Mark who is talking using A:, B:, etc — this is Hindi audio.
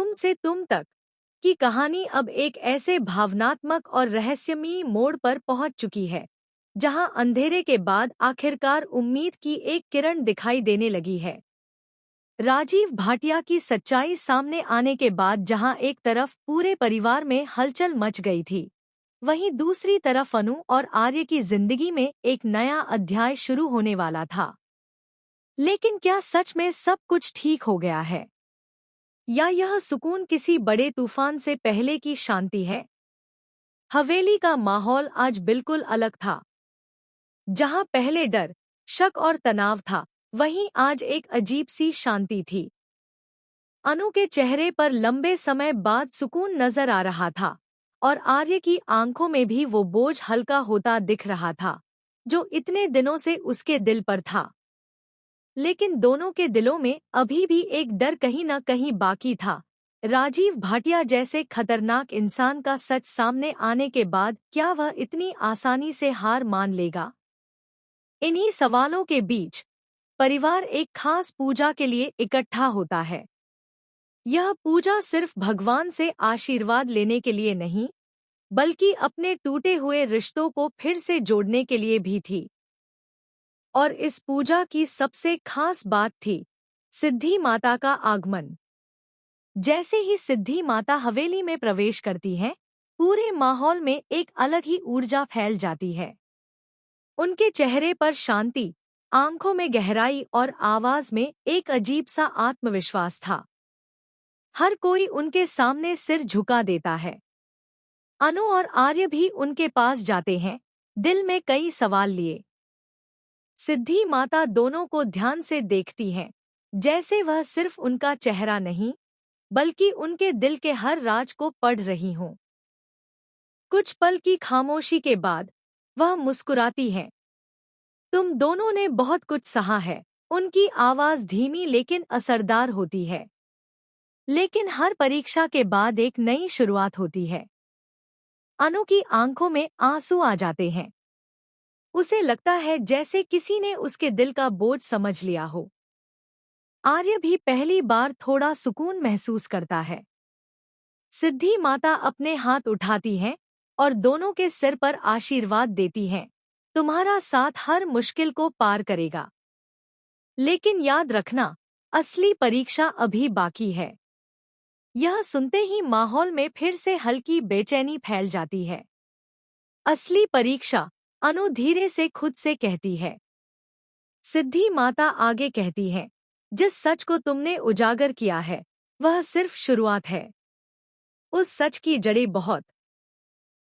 A: तुम से तुम तक की कहानी अब एक ऐसे भावनात्मक और रहस्यमयी मोड़ पर पहुंच चुकी है जहां अंधेरे के बाद आखिरकार उम्मीद की एक किरण दिखाई देने लगी है। राजीव भाटिया की सच्चाई सामने आने के बाद जहां एक तरफ पूरे परिवार में हलचल मच गई थी, वहीं दूसरी तरफ अनु और आर्य की जिंदगी में एक नया अध्याय शुरू होने वाला था। लेकिन क्या सच में सब कुछ ठीक हो गया है, या यह सुकून किसी बड़े तूफान से पहले की शांति है? हवेली का माहौल आज बिल्कुल अलग था। जहां पहले डर, शक और तनाव था, वहीं आज एक अजीब सी शांति थी। अनु के चेहरे पर लंबे समय बाद सुकून नजर आ रहा था और आर्य की आंखों में भी वो बोझ हल्का होता दिख रहा था जो इतने दिनों से उसके दिल पर था। लेकिन दोनों के दिलों में अभी भी एक डर कहीं न कहीं बाकी था। राजीव भाटिया जैसे खतरनाक इंसान का सच सामने आने के बाद क्या वह इतनी आसानी से हार मान लेगा? इन्हीं सवालों के बीच परिवार एक खास पूजा के लिए इकट्ठा होता है। यह पूजा सिर्फ भगवान से आशीर्वाद लेने के लिए नहीं, बल्कि अपने टूटे हुए रिश्तों को फिर से जोड़ने के लिए भी थी। और इस पूजा की सबसे खास बात थी सिद्धि माता का आगमन। जैसे ही सिद्धि माता हवेली में प्रवेश करती हैं, पूरे माहौल में एक अलग ही ऊर्जा फैल जाती है। उनके चेहरे पर शांति, आंखों में गहराई और आवाज में एक अजीब सा आत्मविश्वास था। हर कोई उनके सामने सिर झुका देता है। अनु और आर्य भी उनके पास जाते हैं, दिल में कई सवाल लिए। सिद्धि माता दोनों को ध्यान से देखती हैं, जैसे वह सिर्फ उनका चेहरा नहीं, बल्कि उनके दिल के हर राज को पढ़ रही हों। कुछ पल की खामोशी के बाद वह मुस्कुराती हैं। तुम दोनों ने बहुत कुछ सहा है। उनकी आवाज धीमी लेकिन असरदार होती है। लेकिन हर परीक्षा के बाद एक नई शुरुआत होती है। अनु की आंखों में आंसू आ जाते हैं। उसे लगता है जैसे किसी ने उसके दिल का बोझ समझ लिया हो। आर्य भी पहली बार थोड़ा सुकून महसूस करता है। सिद्धि माता अपने हाथ उठाती हैं और दोनों के सिर पर आशीर्वाद देती हैं। तुम्हारा साथ हर मुश्किल को पार करेगा। लेकिन याद रखना, असली परीक्षा अभी बाकी है। यह सुनते ही माहौल में फिर से हल्की बेचैनी फैल जाती है। असली परीक्षा, अनु धीरे से खुद से कहती है। सिद्धि माता आगे कहती है, जिस सच को तुमने उजागर किया है, वह सिर्फ शुरुआत है। उस सच की जड़ें बहुत